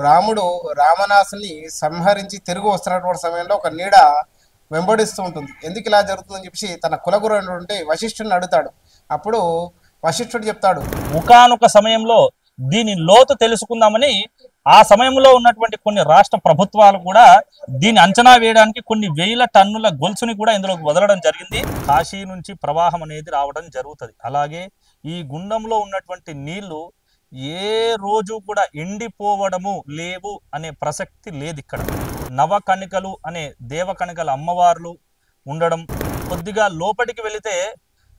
రాముడు రావణాసుని సంహరించి తిరిగి వస్తున్నటువంటి సమయంలో ఒక నీడ వెంబడిస్తూ ఉంటుంది. ఎందుకు ఇలా జరుగుతుందని చెప్పి తన కులగురు అయినటువంటి వశిష్ఠుడిని అడుగుతాడు. అప్పుడు వశిష్ఠుడు చెప్తాడు, ఒకానొక సమయంలో దీని లోతు తెలుసుకుందామని ఆ సమయంలో ఉన్నటువంటి కొన్ని రాష్ట్ర ప్రభుత్వాలు కూడా దీన్ని అంచనా వేయడానికి కొన్ని వేల టన్నుల గొలుసుని కూడా ఇందులోకి వదలడం జరిగింది. కాశీ నుంచి ప్రవాహం అనేది రావడం జరుగుతుంది. అలాగే ఈ గుండంలో ఉన్నటువంటి నీళ్లు ఏ రోజు కూడా ఎండిపోవడము లేవు అనే ప్రసక్తి లేదు. ఇక్కడ నవకణికలు అనే దేవకణికల అమ్మవార్లు ఉండడం, కొద్దిగా లోపలికి వెళితే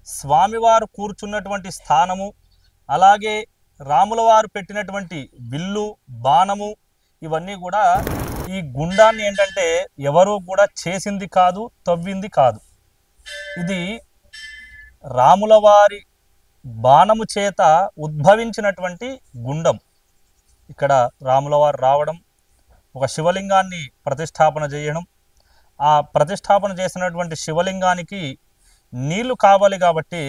స్వామివారు కూర్చున్నటువంటి స్థానము, అలాగే రాముల వారు పెట్టినటువంటి విల్లు బాణము, ఇవన్నీ కూడా ఈ గుండాన్ని ఏంటంటే ఎవరు కూడా చేసింది కాదు, తవ్వింది కాదు. ఇది రాముల వారి బాణము చేత ఉద్భవించినటువంటి గుండం. ఇక్కడ రాముల వారు రావడం, ఒక శివలింగాన్ని ప్రతిష్టాపన చేయడం, ఆ ప్రతిష్టాపన చేసినటువంటి శివలింగానికి నీళ్లు కావాలి కాబట్టి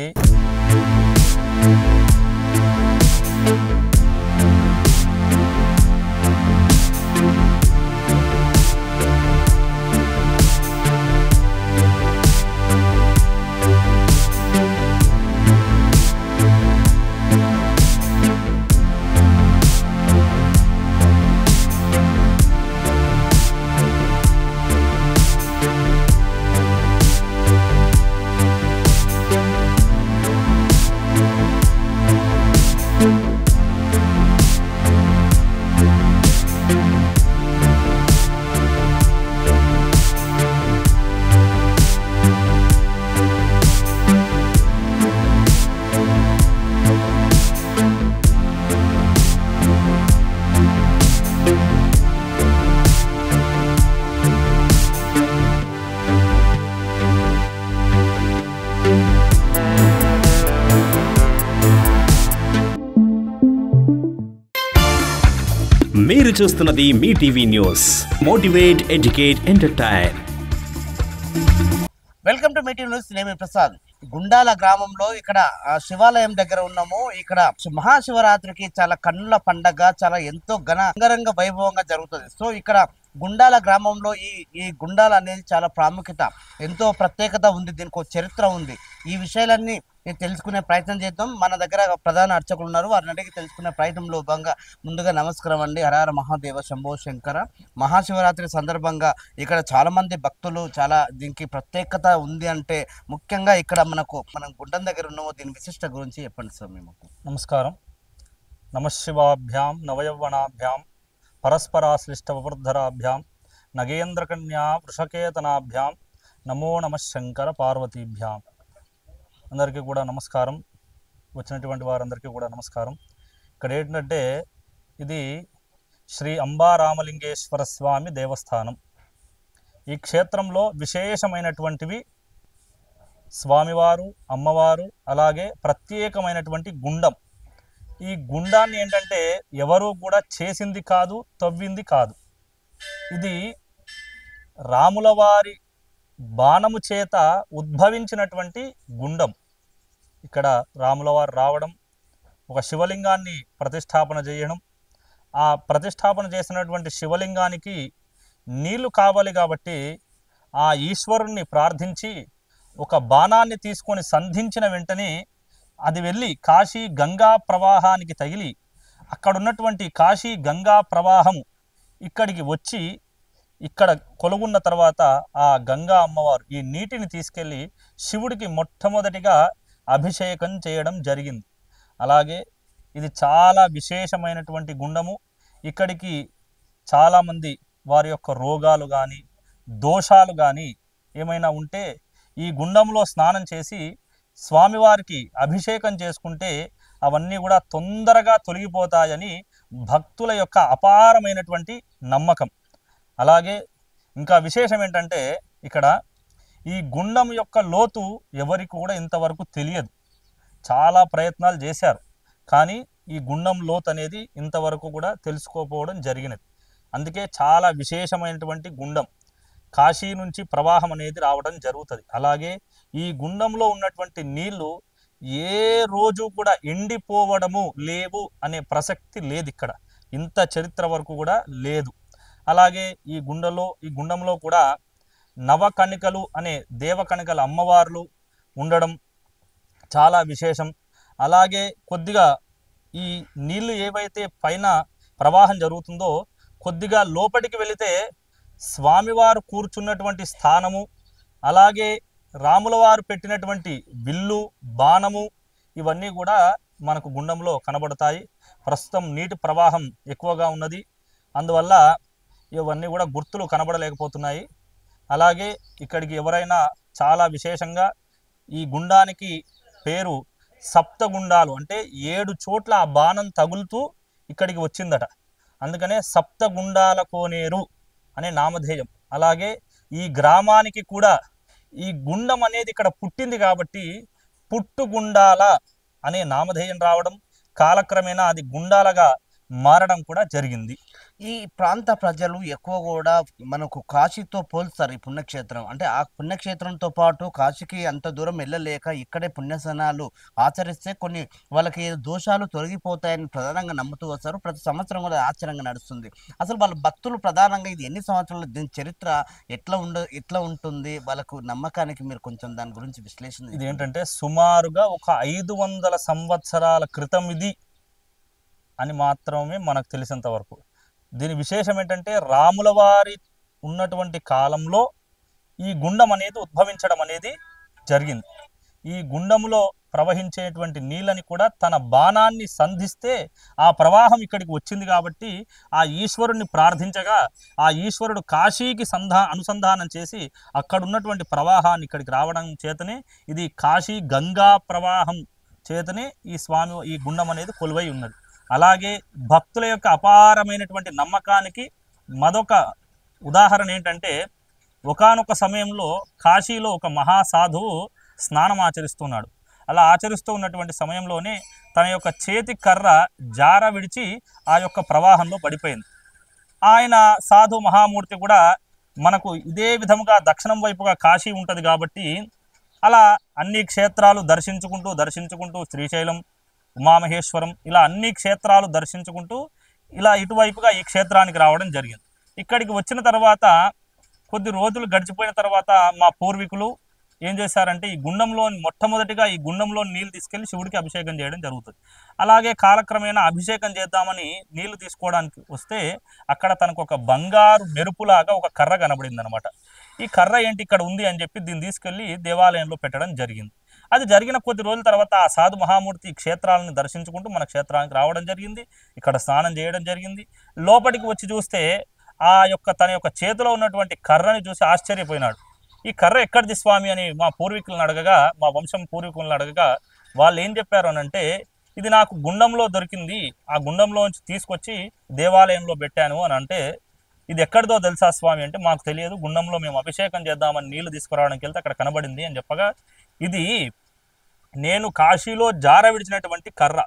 మీరు చూస్తున్నది మీ TV news. Motivate, educate, entertain. Welcome to మీ టీవీ న్యూస్. నేను ప్రసాద్. గుండాల గ్రామంలో ఇక్కడ శివాలయం దగ్గర ఉన్నాము. ఇక్కడ మహాశివరాత్రికి చాలా కన్నుల పండగ, చాలా ఎంతో అంగరంగ వైభవంగా జరుగుతుంది. సో ఇక్కడ గుండాల గ్రామంలో ఈ గుండాల అనేది చాలా ప్రాముఖ్యత, ఎంతో ప్రత్యేకత ఉంది, దీనికి ఒక చరిత్ర ఉంది. ఈ విషయాలన్నీ తెలుసుకునే ప్రయత్నం చేద్దాం. మన దగ్గర ప్రధాన అర్చకులు ఉన్నారు, వారిని అడిగి తెలుసుకునే ప్రయత్నంలో భాగంగా ముందుగా నమస్కారం అండి. హరహర మహాదేవ శంభో శంకర. మహాశివరాత్రి సందర్భంగా ఇక్కడ చాలా మంది భక్తులు, చాలా దీనికి ప్రత్యేకత ఉంది. అంటే ముఖ్యంగా ఇక్కడ మనం గుండం దగ్గర ఉన్నామో, దీని విశిష్ట గురించి చెప్పండి సార్. మేము నమస్కారం. నమశివాభ్యాం నవయవ్వనాభ్యాం పరస్పరాశ్లిష్ట వవర్ధరాభ్యాం నగేంద్రకన్యా వృషకేతనాభ్యాం నమో నమ శంకర పార్వతీభ్యాం. అందరికీ కూడా నమస్కారం. వచ్చినటువంటి వారందరికీ కూడా నమస్కారం. ఇక్కడ ఏంటంటే ఇది శ్రీ అంబారామలింగేశ్వర స్వామి దేవస్థానం. ఈ క్షేత్రంలో విశేషమైనటువంటివి స్వామివారు, అమ్మవారు, అలాగే ప్రత్యేకమైనటువంటి గుండం. ఈ గుండాన్ని ఏంటంటే ఎవరు కూడా చేసింది కాదు, తవ్వింది కాదు. ఇది రాముల వారి బాణము చేత ఉద్భవించినటువంటి గుండం. ఇక్కడ రాముల వారు రావడం, ఒక శివలింగాన్ని ప్రతిష్టాపన చేయడం, ఆ ప్రతిష్టాపన చేసినటువంటి శివలింగానికి నీళ్లు కావాలి కాబట్టి ఆ ఈశ్వరుణ్ణి ప్రార్థించి ఒక బాణాన్ని తీసుకొని సంధించిన వెంటనే అది వెళ్ళి కాశీ గంగా ప్రవాహానికి తగిలి అక్కడ ఉన్నటువంటి కాశీ గంగా ప్రవాహము ఇక్కడికి వచ్చి ఇక్కడ కొలువున్న తర్వాత ఆ గంగా అమ్మవారు ఈ నీటిని తీసుకెళ్ళి శివుడికి మొట్టమొదటిగా అభిషేకం చేయడం జరిగింది. అలాగే ఇది చాలా విశేషమైనటువంటి గుండము. ఇక్కడికి చాలామంది వారి యొక్క రోగాలు కానీ, దోషాలు కానీ ఏమైనా ఉంటే ఈ గుండంలో స్నానం చేసి స్వామివారికి అభిషేకం చేసుకుంటే అవన్నీ కూడా తొందరగా తొలగిపోతాయని భక్తుల యొక్క అపారమైనటువంటి నమ్మకం. అలాగే ఇంకా విశేషం ఏంటంటే ఇక్కడ ఈ గుండం యొక్క లోతు ఎవరికి కూడా ఇంతవరకు తెలియదు. చాలా ప్రయత్నాలు చేశారు, కానీ ఈ గుండం లోతు అనేది ఇంతవరకు కూడా తెలుసుకోకపోవడం జరిగినది. అందుకే చాలా విశేషమైనటువంటి గుండం. కాశీ నుంచి ప్రవాహం అనేది రావడం జరుగుతుంది. అలాగే ఈ గుండంలో ఉన్నటువంటి నీళ్లు ఏ రోజు కూడా ఎండిపోవడము లేవు అనే ప్రసక్తి లేదు. ఇక్కడ ఇంత చరిత్ర వరకు కూడా లేదు. అలాగే ఈ గుండంలో కూడా నవకణికలు అనే దేవకణికల అమ్మవార్లు ఉండడం చాలా విశేషం. అలాగే కొద్దిగా ఈ నీళ్లు ఏవైతే పైన ప్రవాహం జరుగుతుందో కొద్దిగా లోపలికి వెళితే స్వామివారు కూర్చున్నటువంటి స్థానము, అలాగే రాముల వారు పెట్టినటువంటి విల్లు, బాణము ఇవన్నీ కూడా మనకు గుండంలో కనబడతాయి. ప్రస్తుతం నీటి ప్రవాహం ఎక్కువగా ఉన్నది, అందువల్ల ఇవన్నీ కూడా గుర్తులు కనబడలేకపోతున్నాయి. అలాగే ఇక్కడికి ఎవరైనా చాలా విశేషంగా ఈ గుండానికి పేరు సప్తగుండాలు, అంటే 7 చోట్ల ఆ బాణం తగులుతూ ఇక్కడికి వచ్చిందట, అందుకనే సప్తగుండాల కోనేరు అనే నామధేయం. అలాగే ఈ గ్రామానికి కూడా ఈ గుండం అనేది ఇక్కడ పుట్టింది కాబట్టి పుట్టుగుండాల అనే నామధేయం రావడం, కాలక్రమేణా అది గుండాలగా మారడం కూడా జరిగింది. ఈ ప్రాంత ప్రజలు ఎక్కువ కూడా మనకు కాశీతో పోల్స్తారు ఈ పుణ్యక్షేత్రం. అంటే ఆ పుణ్యక్షేత్రంతో పాటు కాశీకి అంత దూరం వెళ్ళలేక ఇక్కడే పుణ్యస్నానాలు ఆచరిస్తే కొన్ని వాళ్ళకి దోషాలు తొలగిపోతాయని ప్రధానంగా నమ్ముతూ వస్తారు. ప్రతి సంవత్సరం కూడా ఆశ్చర్యంగా నడుస్తుంది. అసలు వాళ్ళ భక్తులు ప్రధానంగా ఇది ఎన్ని సంవత్సరాలు, దీని చరిత్ర ఎట్లా ఉంటుంది, వాళ్ళకు నమ్మకానికి మీరు కొంచెం దాని గురించి విశ్లేషణ. ఇది ఏంటంటే సుమారుగా ఒక 500 సంవత్సరాల క్రితం ఇది అని మాత్రమే మనకు తెలిసినంత వరకు. దీని విశేషం ఏంటంటే రాముల వారి ఉన్నటువంటి కాలంలో ఈ గుండం అనేది ఉద్భవించడం అనేది జరిగింది. ఈ గుండంలో ప్రవహించేటువంటి నీళ్ళని కూడా తన బాణాన్ని సంధిస్తే ఆ ప్రవాహం ఇక్కడికి వచ్చింది కాబట్టి ఆ ఈశ్వరుణ్ణి ప్రార్థించగా ఆ ఈశ్వరుడు కాశీకి అనుసంధానం చేసి అక్కడ ఉన్నటువంటి ప్రవాహాన్ని ఇక్కడికి రావడం చేతనే ఇది కాశీ గంగా ప్రవాహం చేతనే ఈ గుండం అనేది కొలువై ఉన్నది. అలాగే భక్తుల యొక్క అపారమైనటువంటి నమ్మకానికి మరొక ఉదాహరణ ఏంటంటే ఒకానొక సమయంలో కాశీలో ఒక మహాసాధువు స్నానం ఆచరిస్తున్నాడు. అలా ఆచరిస్తూ ఉన్నటువంటి సమయంలోనే తన యొక్క చేతి కర్ర జార విడిచి ఆ యొక్క ప్రవాహంలో పడిపోయింది. ఆయన సాధు మహామూర్తి కూడా మనకు ఇదే విధముగా దక్షిణం వైపుగా కాశీ ఉంటుంది కాబట్టి అలా అన్ని క్షేత్రాలు దర్శించుకుంటూ శ్రీశైలం, ఉమామహేశ్వరం ఇలా అన్ని క్షేత్రాలు దర్శించుకుంటూ ఇలా ఇటువైపుగా ఈ క్షేత్రానికి రావడం జరిగింది. ఇక్కడికి వచ్చిన తర్వాత కొద్ది రోజులు గడిచిపోయిన తర్వాత మా పూర్వీకులు ఏం చేశారంటే మొట్టమొదటిగా ఈ గుండంలో నీళ్లు తీసుకెళ్లి శివుడికి అభిషేకం చేయడం జరుగుతుంది. అలాగే కాలక్రమేణా అభిషేకం చేద్దామని నీళ్లు తీసుకోవడానికి వస్తే అక్కడ తనకు ఒక బంగారు మెరుపులాగా ఒక కర్ర కనబడింది అనమాట. ఈ కర్ర ఏంటి ఇక్కడ ఉంది అని చెప్పి దీన్ని తీసుకెళ్లి దేవాలయంలో పెట్టడం జరిగింది. అది జరిగిన కొద్ది రోజుల తర్వాత ఆ సాధు మహామూర్తి క్షేత్రాలను దర్శించుకుంటూ మన క్షేత్రానికి రావడం జరిగింది. ఇక్కడ స్నానం చేయడం జరిగింది. లోపలికి వచ్చి చూస్తే తన యొక్క చేతిలో ఉన్నటువంటి కర్రని చూసి ఆశ్చర్యపోయినాడు. ఈ కర్ర ఎక్కడిది స్వామి అని మా వంశం పూర్వీకులను అడగగా వాళ్ళు ఏం చెప్పారు అనంటే ఇది నాకు గుండంలో దొరికింది, ఆ గుండంలోంచి తీసుకొచ్చి దేవాలయంలో పెట్టాను అని. అంటే ఇది ఎక్కడిదో తెలుసా స్వామి అంటే మాకు తెలియదు, గుండంలో మేము అభిషేకం చేద్దామని నీళ్లు తీసుకురావడానికి వెళ్తే అక్కడ కనబడింది అని చెప్పగా ఇది నేను కాశీలో జార విడిచినటువంటి కర్ర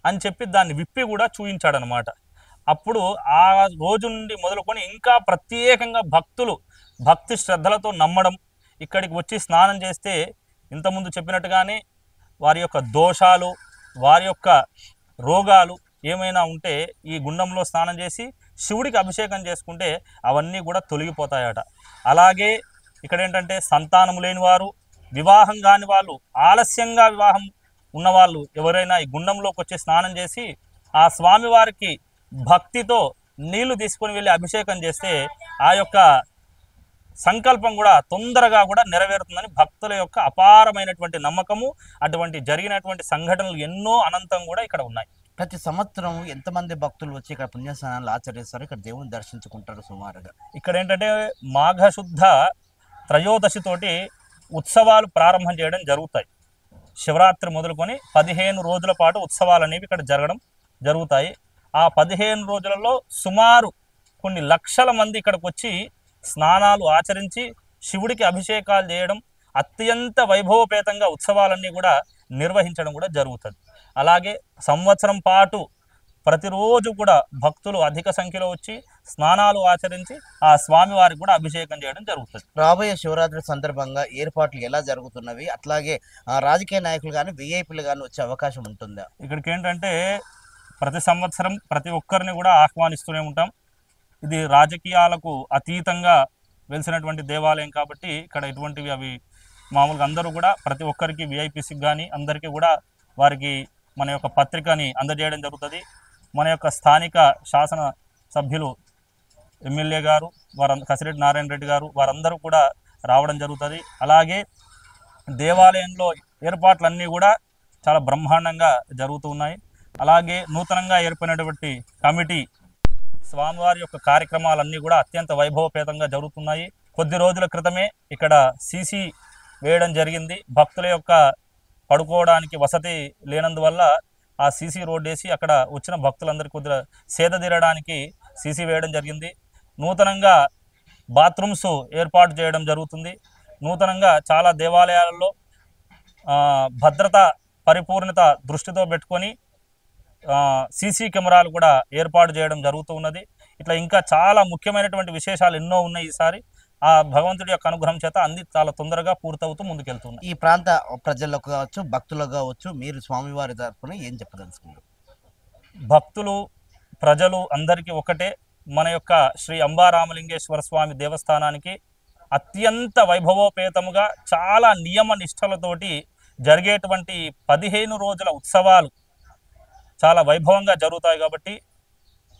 అని చెప్పి దాన్ని విప్పి కూడా చూయించాడనమాట. అప్పుడు ఆ రోజు నుండి మొదలుకొని ఇంకా ప్రత్యేకంగా భక్తులు భక్తి శ్రద్ధలతో నమ్మడం, ఇక్కడికి వచ్చి స్నానం చేస్తే ఇంతకుముందు చెప్పినట్టుగానే వారి యొక్క దోషాలు, వారి యొక్క రోగాలు ఏమైనా ఉంటే ఈ గుండంలో స్నానం చేసి శివుడికి అభిషేకం చేసుకుంటే అవన్నీ కూడా తొలగిపోతాయట. అలాగే ఇక్కడ ఏంటంటే సంతానం లేని వారు, వివాహం కాని వాళ్ళు, ఆలస్యంగా వివాహం ఉన్నవాళ్ళు ఎవరైనా ఈ గుండంలోకి వచ్చి స్నానం చేసి ఆ స్వామివారికి భక్తితో నీళ్లు తీసుకొని వెళ్ళి అభిషేకం చేస్తే ఆ యొక్క సంకల్పం కూడా తొందరగా కూడా నెరవేరుతుందని భక్తుల యొక్క అపారమైనటువంటి నమ్మకము. అటువంటి జరిగినటువంటి సంఘటనలు ఎన్నో అనంతం కూడా ఇక్కడ ఉన్నాయి. ప్రతి సంవత్సరం ఎంతమంది భక్తులు వచ్చి ఇక్కడ పుణ్యస్నానాలు ఆచరిస్తారు, ఇక్కడ దేవుని దర్శించుకుంటారు సుమారుగా? ఇక్కడ ఏంటంటే మాఘశుద్ధ త్రయోదశితోటి ఉత్సవాలు ప్రారంభం చేయడం జరుగుతాయి. శివరాత్రి మొదలుకొని 15 రోజుల పాటు ఉత్సవాలు అనేవి ఇక్కడ జరుగుతాయి. ఆ 15 రోజులలో సుమారు కొన్ని లక్షల మంది ఇక్కడికి వచ్చి స్నానాలు ఆచరించి శివుడికి అభిషేకాలు చేయడం, అత్యంత వైభవపేతంగా ఉత్సవాలన్నీ కూడా నిర్వహించడం కూడా జరుగుతుంది. అలాగే సంవత్సరం పాటు ప్రతిరోజు కూడా భక్తులు అధిక సంఖ్యలో వచ్చి స్నానాలు ఆచరించి ఆ స్వామివారికి కూడా అభిషేకం చేయడం జరుగుతుంది. రాబోయే శివరాత్రి సందర్భంగా ఏర్పాట్లు ఎలా జరుగుతున్నవి, అట్లాగే రాజకీయ నాయకులు కానీ విఐపీలు కానీ వచ్చే అవకాశం ఉంటుందా? ఇక్కడికి ఏంటంటే ప్రతి సంవత్సరం ప్రతి ఒక్కరిని కూడా ఆహ్వానిస్తూనే ఉంటాం. ఇది రాజకీయాలకు అతీతంగా వెలిసినటువంటి దేవాలయం కాబట్టి ఇక్కడ ఎటువంటివి అవి మామూలుగా అందరూ కూడా ప్రతి ఒక్కరికి విఐపీసీకి కానీ అందరికీ కూడా వారికి మన యొక్క పత్రికని అందజేయడం జరుగుతుంది. మన యొక్క స్థానిక శాసన సభ్యులు ఎమ్మెల్యే గారు కసిరెడ్డి నారాయణ రెడ్డి గారు వారందరూ కూడా రావడం జరుగుతుంది. అలాగే దేవాలయంలో ఏర్పాట్లన్నీ కూడా చాలా బ్రహ్మాండంగా జరుగుతూ ఉన్నాయి. అలాగే నూతనంగా ఏర్పడినటువంటి కమిటీ స్వామివారి యొక్క కార్యక్రమాలన్నీ కూడా అత్యంత వైభవపేతంగా జరుగుతున్నాయి. కొద్ది రోజుల క్రితమే ఇక్కడ సీసీ వేయడం జరిగింది. భక్తుల యొక్క పడుకోవడానికి వసతి లేనందువల్ల ఆ సీసీ రోడ్ వేసి అక్కడ వచ్చిన భక్తులందరికీ కొద్దిగా సేద తీరడానికి సీసీ వేయడం జరిగింది. నూతనంగా బాత్రూమ్స్ ఏర్పాటు చేయడం జరుగుతుంది. నూతనంగా చాలా దేవాలయాలలో భద్రత పరిపూర్ణత దృష్టితో పెట్టుకొని సీసీ కెమెరాలు కూడా ఏర్పాటు చేయడం జరుగుతూ ఉన్నది. ఇట్లా ఇంకా చాలా ముఖ్యమైనటువంటి విశేషాలు ఎన్నో ఉన్నాయి. ఈసారి ఆ భగవంతుడి యొక్క అనుగ్రహం చేత అన్ని చాలా తొందరగా పూర్తవుతూ ముందుకెళ్తున్నాయి. ఈ ప్రాంత ప్రజలకు కావచ్చు, భక్తులకు కావచ్చు, మీరు స్వామివారి తరపున ఏం చెప్పదలుచుకున్నారు? భక్తులు ప్రజలు అందరికీ ఒకటే. మన యొక్క శ్రీ అంబారామలింగేశ్వర స్వామి దేవస్థానానికి అత్యంత వైభవోపేతముగా చాలా నియమ నిష్టలతోటి జరిగేటువంటి 15 రోజుల ఉత్సవాలు చాలా వైభవంగా జరుగుతాయి. కాబట్టి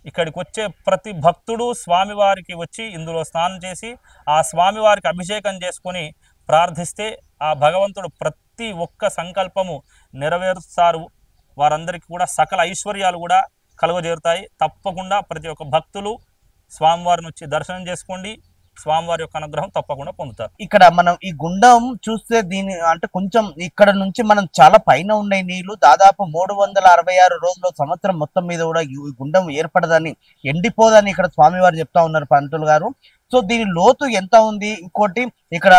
ఇక్కడికి వచ్చే ప్రతి భక్తుడు స్వామివారికి వచ్చి ఇందులో స్నానం చేసి ఆ స్వామివారికి అభిషేకం చేసుకొని ప్రార్థిస్తే ఆ భగవంతుడు ప్రతి ఒక్క సంకల్పము నెరవేరుస్తారు. వారందరికీ కూడా సకల ఐశ్వర్యాలు కూడా కలుగజేరుతాయి. తప్పకుండా ప్రతి ఒక్క భక్తులు స్వామివారిని వచ్చి దర్శనం చేసుకోండి. స్వామివారి యొక్క అనుగ్రహం తప్పకుండా పొందుతారు. ఇక్కడ మనం ఈ గుండం చూస్తే దీని అంటే కొంచెం ఇక్కడ నుంచి మనం చాలా పైన ఉన్నాయి నీళ్లు. దాదాపు 366 రోజులు సంవత్సరం మొత్తం మీద కూడా ఈ గుండం ఏర్పడదని, ఎండిపోదని ఇక్కడ స్వామివారు చెప్తా ఉన్నారు పంతులు గారు. సో దీని లోతు ఎంత ఉంది? ఇంకోటి ఇక్కడ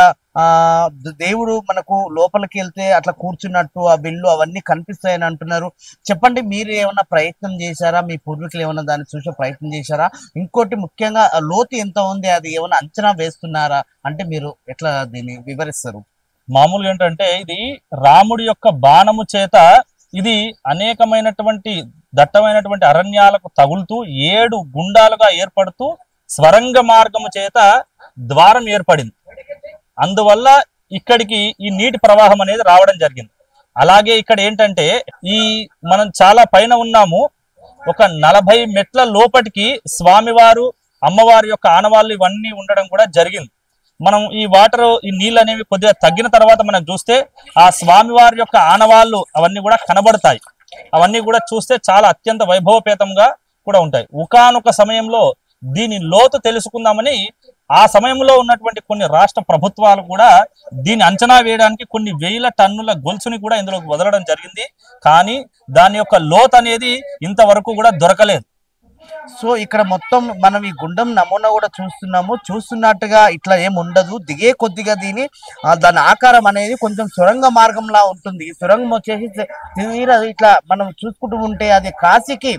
దేవుడు మనకు లోపలికి వెళ్తే అట్లా కూర్చున్నట్టు ఆ బిల్లు అవన్నీ కనిపిస్తాయని అంటున్నారు. చెప్పండి, మీరు ఏమైనా ప్రయత్నం చేశారా? మీ పూర్వీకులు ఏమైనా దాన్ని చూసే ప్రయత్నం చేశారా? ఇంకోటి ముఖ్యంగా లోతు ఎంత ఉంది, అది ఏమైనా అంచనా వేస్తున్నారా? అంటే మీరు ఎట్లా దీన్ని వివరిస్తారు? మామూలుగా ఏంటంటే ఇది రాముడి యొక్క బాణము చేత ఇది అనేకమైనటువంటి దట్టమైనటువంటి అరణ్యాలకు తగులుతూ 7 గుండాలుగా ఏర్పడుతూ స్వరంగ మార్గము చేత ద్వారం ఏర్పడింది. అందువల్ల ఇక్కడికి ఈ నీటి ప్రవాహం అనేది రావడం జరిగింది. అలాగే ఇక్కడ ఏంటంటే ఈ మనం చాలా పైన ఉన్నాము. ఒక 40 మెట్ల లోపటికి స్వామివారు అమ్మవారి యొక్క ఆనవాళ్ళు ఇవన్నీ ఉండడం కూడా జరిగింది. మనం ఈ వాటర్ ఈ నీళ్ళు అనేవి కొద్దిగా తగ్గిన తర్వాత మనం చూస్తే ఆ స్వామివారి యొక్క ఆనవాళ్ళు అవన్నీ కూడా కనబడతాయి. అవన్నీ కూడా చూస్తే చాలా అత్యంత వైభవపేతంగా కూడా ఉంటాయి. ఒకానొక సమయంలో దీని లోతు తెలుసుకుందామని ఆ సమయంలో ఉన్నటువంటి కొన్ని రాష్ట్ర ప్రభుత్వాలు కూడా దీన్ని అంచనా వేయడానికి కొన్ని 1000 టన్నుల గొలుసుని కూడా ఇందులోకి వదలడం జరిగింది. కానీ దాని యొక్క లోతు అనేది ఇంతవరకు కూడా దొరకలేదు. సో ఇక్కడ మొత్తం మనం ఈ గుండం నమూనా కూడా చూస్తున్నట్టుగా ఇట్లా ఏం ఉండదు. దిగే కొద్దిగా దాని ఆకారం అనేది కొంచెం సొరంగ మార్గంలా ఉంటుంది. ఈ సొరంగం వచ్చేసి తీరా ఇట్లా మనం చూసుకుంటూ ఉంటే అది కాశీకి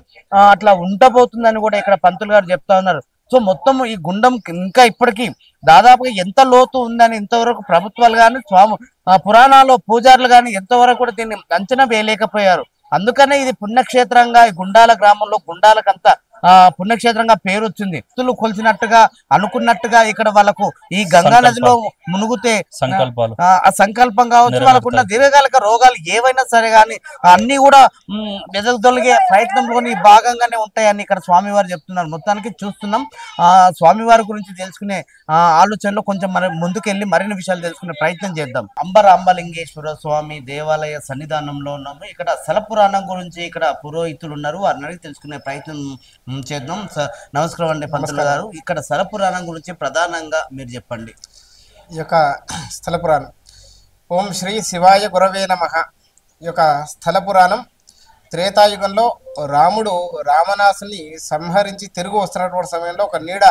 అట్లా ఉండబోతుందని కూడా ఇక్కడ పంతులు గారు చెప్తా ఉన్నారు. సో మొత్తం ఈ గుండం ఇంకా ఇప్పటికీ దాదాపుగా ఎంత లోతు ఉందని ఇంతవరకు ప్రభుత్వాలు కానీ పురాణాల్లో పూజారులు కానీ ఎంతవరకు కూడా దీన్ని అంచనా వేయలేకపోయారు. అందుకనే ఇది పుణ్యక్షేత్రంగా ఈ గుండాల గ్రామంలో గుండాలకంతా పుణ్యక్షేత్రంగా పేరు వచ్చింది. భక్తులు కొలిచినట్టుగా అనుకున్నట్టుగా ఇక్కడ వాళ్ళకు ఈ గంగా నదిలో మునుగుతే ఆ సంకల్పం కావచ్చు, వాళ్ళకున్న దీర్ఘకాలిక రోగాలు ఏవైనా సరే కానీ అన్ని కూడా వెదగదొలిగే ప్రయత్నంలోని భాగంగానే ఉంటాయని ఇక్కడ స్వామివారు చెప్తున్నారు. మొత్తానికి చూస్తున్నాం. స్వామివారి గురించి తెలుసుకునే ఆలోచనలో కొంచెం మనం ముందుకెళ్ళి మరిన్ని విషయాలు తెలుసుకునే ప్రయత్నం చేద్దాం. అంబరాంబలింగేశ్వర స్వామి దేవాలయ సన్నిధానంలో ఉన్నాము. ఇక్కడ స్థల పురాణం గురించి ఇక్కడ పురోహితులు ఉన్నారు, వారిని అడిగి తెలుసుకునే ప్రయత్నం చేద్దాం. నమస్కారం అండి పంతులు గారు. ఇక్కడ స్థల పురాణం గురించి ప్రధానంగా మీరు చెప్పండి. ఈ యొక్క స్థల పురాణం ఓం శ్రీ శివాయ గురవే నమః. ఈ యొక్క స్థల పురాణం త్రేతాయుగంలో రాముడు రావణాసుని సంహరించి తిరిగి వస్తున్నటువంటి సమయంలో ఒక నీడ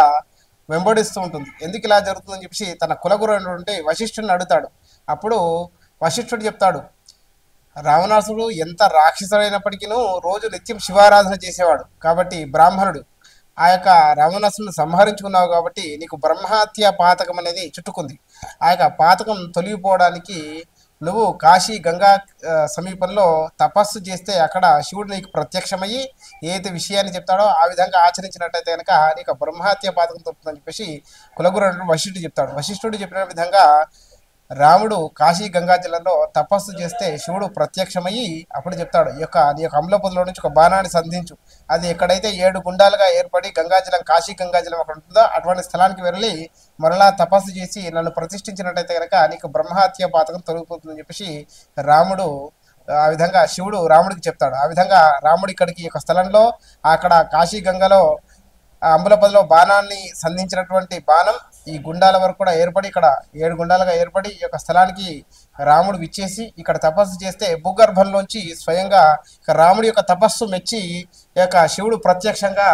వెంబడిస్తూ ఉంటుంది. ఎందుకు ఇలా జరుగుతుందని చెప్పి తన కులగురువుంటే వశిష్ఠుడిని అడుగుతాడు. అప్పుడు వశిష్ఠుడు చెప్తాడు, రావణాసుడు ఎంత రాక్షసుడైనప్పటికీ రోజు నిత్యం శివారాధన చేసేవాడు. కాబట్టి బ్రాహ్మణుడు ఆ యొక్క రావణాసుని సంహరించుకున్నావు కాబట్టి నీకు బ్రహ్మహత్య పాతకం అనేది చుట్టుకుంది. ఆ యొక్క పాతకం తొలగిపోవడానికి నువ్వు కాశీ గంగా సమీపంలో తపస్సు చేస్తే అక్కడ శివుడు నీకు ప్రత్యక్షమయ్యి ఏదైతే విషయాన్ని చెప్తాడో ఆ విధంగా ఆచరించినట్టయితే కనుక నీకు బ్రహ్మహత్య పాతకం తప్పుతుందని చెప్పేసి కులగురు వశిష్ఠుడు చెప్తాడు. వశిష్ఠుడు చెప్పిన విధంగా రాముడు కాశీ గంగా జిల్లాలో తపస్సు చేస్తే శివుడు ప్రత్యక్షమయ్యి అప్పుడు చెప్తాడు, నీ యొక్క అమలపొదలో నుంచి ఒక బాణాన్ని సంధించు, అది ఎక్కడైతే 7 గుండాలుగా ఏర్పడి గంగాజలం కాశీ గంగాజలం అక్కడ ఉంటుందో అటువంటి స్థలానికి వెళ్ళి మరలా తపస్సు చేసి నన్ను ప్రతిష్ఠించినట్టయితే కనుక నీకు బ్రహ్మహత్య పాతకం తొలగిపోతుందని చెప్పేసి రాముడు ఆ విధంగా శివుడు రాముడికి చెప్తాడు. ఆ విధంగా రాముడు ఇక్కడికి ఒక స్థలంలో అక్కడ కాశీ గంగలో అంబులపదిలో బాణాన్ని సంధించినటువంటి బాణం ఈ గుండాల వరకు కూడా ఏర్పడి ఇక్కడ 7 గుండాలుగా ఏర్పడి ఈ యొక్క స్థలానికి రాముడు విచ్చేసి ఇక్కడ తపస్సు చేస్తే భూగర్భంలోంచి స్వయంగా రాముడి యొక్క తపస్సు మెచ్చి ఈ యొక్క శివుడు ప్రత్యక్షంగా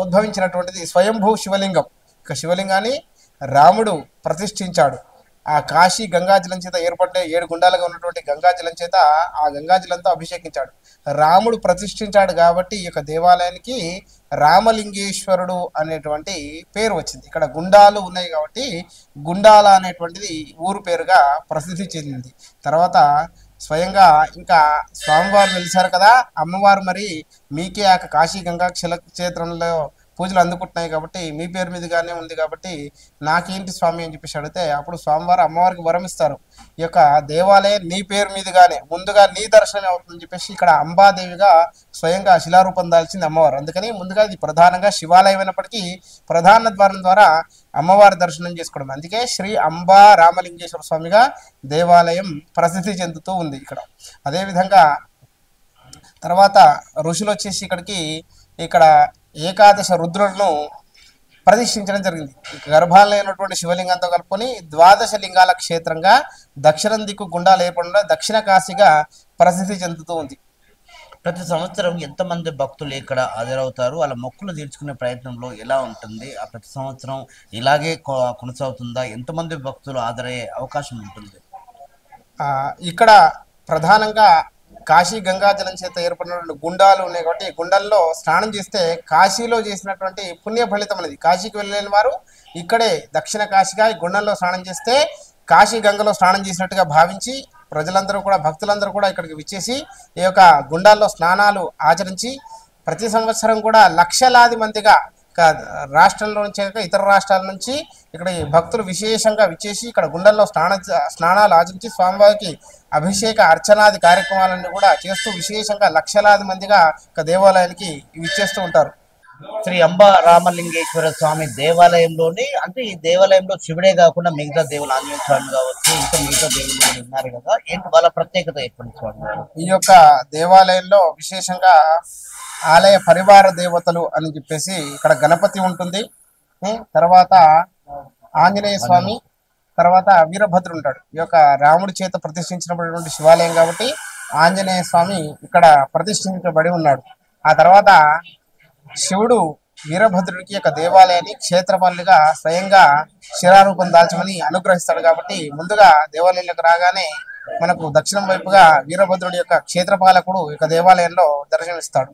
ఉద్భవించినటువంటిది స్వయంభూ శివలింగం. ఇక శివలింగాన్ని రాముడు ప్రతిష్ఠించాడు. ఆ కాశీ గంగాజలం చేత ఏర్పడే 7 గుండాలుగా ఉన్నటువంటి గంగాజలం చేత ఆ గంగాజలంతో అభిషేకించాడు. రాముడు ప్రతిష్ఠించాడు కాబట్టి ఈ యొక్క దేవాలయానికి రామలింగేశ్వరుడు అనేటువంటి పేరు వచ్చింది. ఇక్కడ గుండాలు ఉన్నాయి కాబట్టి గుండాల అనేటువంటిది ఊరు పేరుగా ప్రసిద్ధి చెందింది. తర్వాత స్వయంగా ఇంకా స్వామివారు వెలిసారు కదా, అమ్మవారు మరి మీకే ఆ కాశీ గంగా క్షేత్రంలో పూజలు అందుకుంటున్నాయి కాబట్టి మీ పేరు మీదుగానే ఉంది కాబట్టి నాకేంటి స్వామి అని చెప్పేసి అడిగితే అప్పుడు స్వామివారు అమ్మవారికి వరం ఇస్తారు, ఈ యొక్క దేవాలయం నీ పేరు మీదుగానే ముందుగా నీ దర్శనం అవుతుందని చెప్పేసి ఇక్కడ అంబాదేవిగా స్వయంగా శిలారూపం దాల్చింది అమ్మవారు. అందుకని ముందుగా ఇది ప్రధానంగా శివాలయం అయినప్పటికీ ప్రధాన ద్వారం ద్వారా అమ్మవారి దర్శనం చేసుకోవడం, అందుకే శ్రీ అంబా రామలింగేశ్వర స్వామిగా దేవాలయం ప్రసిద్ధి చెందుతూ ఉంది ఇక్కడ. అదేవిధంగా తర్వాత ఋషులు వచ్చేసి ఇక్కడికి ఇక్కడ ఏకాదశ రుద్రులను ప్రతిష్ఠించడం జరిగింది. గర్భాలయం అయినటువంటి శివలింగంతో కలుపుకొని 12 లింగాల క్షేత్రంగా దక్షిణం దిక్కు గుండాలు ఏర్పడకుండా దక్షిణ కాశీగా ప్రసిద్ధి చెందుతూ ఉంది. ప్రతి సంవత్సరం ఎంతమంది భక్తులు ఇక్కడ హాజరవుతారు, వాళ్ళ మొక్కులు తీర్చుకునే ప్రయత్నంలో ఎలా ఉంటుంది, ఆ ప్రతి సంవత్సరం ఇలాగే కొనసాగుతుందా, ఎంతమంది భక్తులు హాజరయ్యే అవకాశం ఉంటుంది? ఇక్కడ ప్రధానంగా కాశీ గంగాజలం చేత ఏర్పడినటువంటి గుండాలు ఉన్నాయి కాబట్టి గుండాల్లో స్నానం చేస్తే కాశీలో చేసినటువంటి పుణ్య ఫలితం అనేది కాశీకి వెళ్ళలేని వారు ఇక్కడే దక్షిణ కాశీగా ఈ గుండంలో స్నానం చేస్తే కాశీ గంగలో స్నానం చేసినట్టుగా భావించి ప్రజలందరూ కూడా భక్తులందరూ కూడా ఇక్కడికి విచ్చేసి ఈ యొక్క గుండాల్లో స్నానాలు ఆచరించి ప్రతి సంవత్సరం కూడా లక్షలాది మందిగా రాష్ట్రంలో నుంచి ఇతర రాష్ట్రాల నుంచి ఇక్కడ భక్తులు విశేషంగా విచ్చేసి ఇక్కడ గుండెల్లో స్నానాలు ఆచరించి స్వామివారికి అభిషేక అర్చనాది కార్యక్రమాలన్నీ కూడా చేస్తూ విశేషంగా లక్షలాది మందిగా దేవాలయానికి విచ్చేస్తూ ఉంటారు. శ్రీ అంబా రామలింగేశ్వర స్వామి దేవాలయంలోని అంటే ఈ దేవాలయంలో శివుడే కాకుండా మిగతా దేవులు ఆంజనేయ స్వామి కావచ్చు ఇంకా మిగతా దేవులు కూడా ఉన్నారు కదా, ఏంటి వాళ్ళ ప్రత్యేకత చెప్పండి స్వామి? ఈ యొక్క దేవాలయంలో విశేషంగా ఆలయ పరివార దేవతలు అని చెప్పేసి ఇక్కడ గణపతి ఉంటుంది, తర్వాత ఆంజనేయ స్వామి, తర్వాత వీరభద్రుడు ఉంటాడు. ఈ యొక్క రాముడి చేత ప్రతిష్ఠించినటువంటి శివాలయం కాబట్టి ఆంజనేయ స్వామి ఇక్కడ ప్రతిష్ఠించబడి ఉన్నాడు. ఆ తర్వాత శివుడు వీరభద్రుడికి యొక్క దేవాలయాన్ని క్షేత్రపాలుగా స్వయంగా శిలారూపం దాల్చమని అనుగ్రహిస్తాడు కాబట్టి ముందుగా దేవాలయంలోకి రాగానే మనకు దక్షిణం వైపుగా వీరభద్రుడి యొక్క క్షేత్రపాలకుడు ఈ యొక్క దేవాలయంలో దర్శనమిస్తాడు.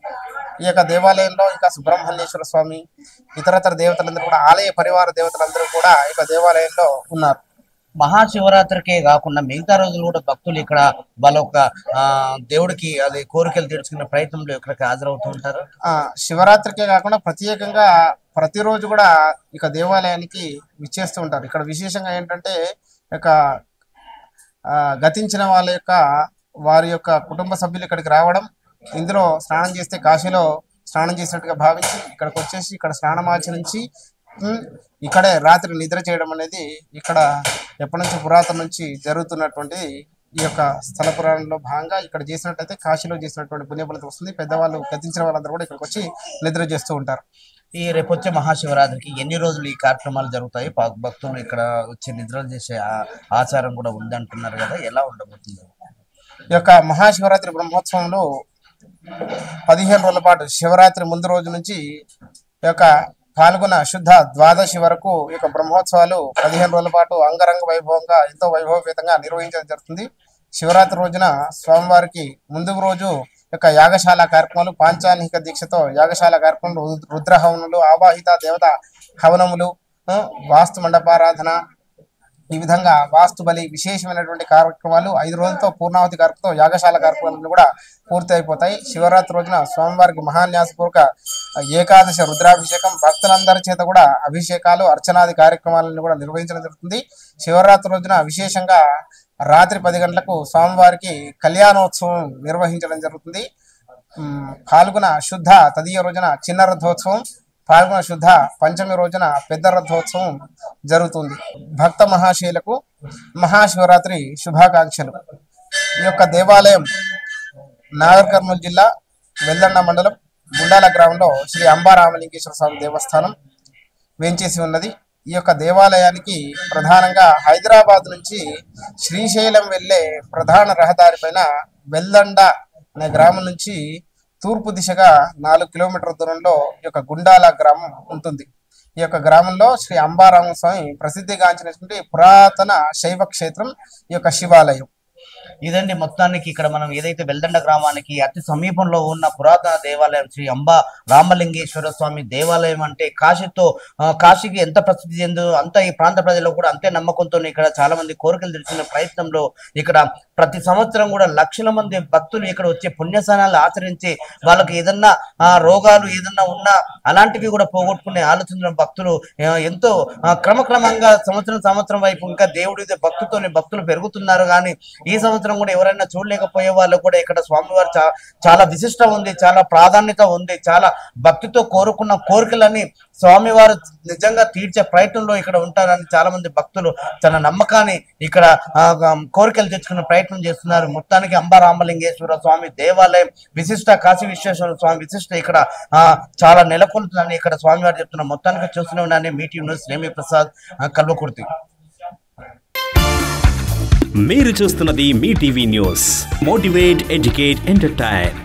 ఈ యొక్క దేవాలయంలో ఇంకా సుబ్రహ్మణ్యేశ్వర స్వామి ఇతరతర దేవతలందరూ కూడా ఆలయ పరివార దేవతలందరూ కూడా ఈ యొక్క దేవాలయంలో ఉన్నారు. మహాశివరాత్రికే కాకుండా మిగతా రోజులు కూడా భక్తులు ఇక్కడ వాళ్ళ ఒక దేవుడికి అది కోరికలు తీర్చుకునే ప్రయత్నంలో ఇక్కడికి హాజరవుతూ ఉంటారు. శివరాత్రికే కాకుండా ప్రత్యేకంగా ప్రతిరోజు కూడా ఇక దేవాలయానికి విచ్చేస్తూ ఉంటారు. ఇక్కడ విశేషంగా ఏంటంటే ఇక గతించిన వాళ్ళ యొక్క వారి యొక్క కుటుంబ సభ్యులు ఇక్కడికి రావడం, ఇందులో స్నానం చేస్తే కాశీలో స్నానం చేసినట్టుగా భావించి ఇక్కడికి వచ్చేసి ఇక్కడ స్నానమాచరించి ఇక్కడే రాత్రి నిద్ర చేయడం అనేది ఇక్కడ ఎప్పటి నుంచి పురాతన నుంచి జరుగుతున్నటువంటి ఈ యొక్క స్థల పురాణంలో భాగంగా ఇక్కడ చేసినట్టయితే కాశీలో చేసినటువంటి పుణ్యఫలితం వస్తుంది. పెద్దవాళ్ళు గతించిన వాళ్ళందరూ కూడా ఇక్కడికి వచ్చి నిద్ర చేస్తూ ఉంటారు. ఈ రేపు వచ్చే మహాశివరాత్రికి ఎన్ని రోజులు ఈ కార్యక్రమాలు జరుగుతాయి? భక్తులు ఇక్కడ వచ్చి నిద్రలు చేసే ఆచారం కూడా ఉంది అంటున్నారు కదా, ఎలా ఉండబోతుంది? ఈ యొక్క మహాశివరాత్రి బ్రహ్మోత్సవంలో 15 రోజుల పాటు శివరాత్రి ముందు రోజు నుంచి ఈ యొక్క పాల్గొన శుద్ధ ద్వాదశి వరకు ఈ యొక్క బ్రహ్మోత్సవాలు 15 రోజుల పాటు అంగరంగ వైభవంగా ఎంతో వైభవపేతంగా నిర్వహించడం జరుగుతుంది. శివరాత్రి రోజున స్వామివారికి ముందు రోజు యొక్క యాగశాల కార్యక్రమాలు, పాంచానిక దీక్షతో యాగశాల కార్యక్రమాలు, రుద్ర హవనములు, ఆవాహిత దేవత హవనములు, వాస్తు మండపారాధన, ఈ విధంగా వాస్తు బలి విశేషమైనటువంటి కార్యక్రమాలు 5 రోజులతో పూర్ణావతి కార్యక్రమంతో యాగశాల కార్యక్రమాలు కూడా పూర్తి అయిపోతాయి. శివరాత్రి రోజున స్వామివారికి మహాన్యాసపూర్వక ఏకాదశి రుద్రాభిషేకం, భక్తులందరి చేత కూడా అభిషేకాలు, అర్చనాది కార్యక్రమాలను కూడా నిర్వహించడం జరుగుతుంది. శివరాత్రి రోజున విశేషంగా రాత్రి 10 గంటలకు స్వామివారికి కళ్యాణోత్సవం నిర్వహించడం జరుగుతుంది. పాల్గొన శుద్ధ తదియ రోజున చిన్న రథోత్సవం, పాల్గొన శుద్ధ పంచమి రోజున పెద్ద రథోత్సవం జరుగుతుంది. భక్త మహాశయులకు మహాశివరాత్రి శుభాకాంక్షలు. ఈ యొక్క దేవాలయం నాగర్ కర్నూలు జిల్లా వెల్దండ మండలం గుండాల గ్రామంలో శ్రీ అంబారామలింగేశ్వర స్వామి దేవస్థానం వేంచేసి ఉన్నది. ఈ యొక్క దేవాలయానికి ప్రధానంగా హైదరాబాద్ నుంచి శ్రీశైలం వెళ్ళే ప్రధాన రహదారి పైన వెల్దండ అనే గ్రామం నుంచి తూర్పు దిశగా 4 కిలోమీటర్ల దూరంలో ఈ యొక్క గుండాల గ్రామం ఉంటుంది. ఈ యొక్క గ్రామంలో శ్రీ అంబారామ స్వామి ప్రసిద్ధిగాంచినటువంటి పురాతన శైవ క్షేత్రం ఈ యొక్క శివాలయం. ఇదండి మొత్తానికి ఇక్కడ మనం ఏదైతే వెల్దండ గ్రామానికి అతి సమీపంలో ఉన్న పురాతన దేవాలయం శ్రీ అంబా రామలింగేశ్వర స్వామి దేవాలయం. అంటే కాశీకి ఎంత ప్రసిద్ధి చెందో అంత ఈ ప్రాంత ప్రజలు కూడా అంతే నమ్మకంతో ఇక్కడ చాలా మంది కోరికలు తీర్చుకునే ప్రయత్నంలో ఇక్కడ ప్రతి సంవత్సరం కూడా లక్షల మంది భక్తులు ఇక్కడ వచ్చే పుణ్యస్నానాలు ఆచరించి వాళ్ళకి ఏదన్నా రోగాలు ఏదన్నా ఉన్నా అలాంటివి కూడా పోగొట్టుకునే ఆలోచన భక్తులు ఎంతో క్రమక్రమంగా సంవత్సరం వైపు ఇంకా దేవుడి భక్తుతోనే భక్తులు పెరుగుతున్నారు. కానీ ఈ సంవత్సరం కూడా ఎవరైనా చూడలేకపోయే వాళ్ళు కూడా ఇక్కడ స్వామివారు చాలా విశిష్టం ఉంది, చాలా ప్రాధాన్యత ఉంది. చాలా భక్తితో కోరుకున్న కోరికలని స్వామివారు నిజంగా తీర్చే ప్రయత్నంలో ఇక్కడ ఉంటారని చాలా మంది భక్తులు తన నమ్మకాన్ని ఇక్కడ కోరికలు తెచ్చుకునే ప్రయత్నం చేస్తున్నారు. మొత్తానికి అంబారామలింగేశ్వర స్వామి దేవాలయం విశిష్ట, కాశీ విశ్వేశ్వర స్వామి విశిష్ట ఇక్కడ చాలా నెలకొల్తుందని ఇక్కడ స్వామివారు చెప్తున్నారు. మొత్తానికి చూస్తూనే ఉన్నాను. మీటింగ్ న్యూస్ రేమి ప్రసాద్, కల్వకుర్తి. మీరు చూస్తున్నది మీ TV news. Motivate, educate, entertain.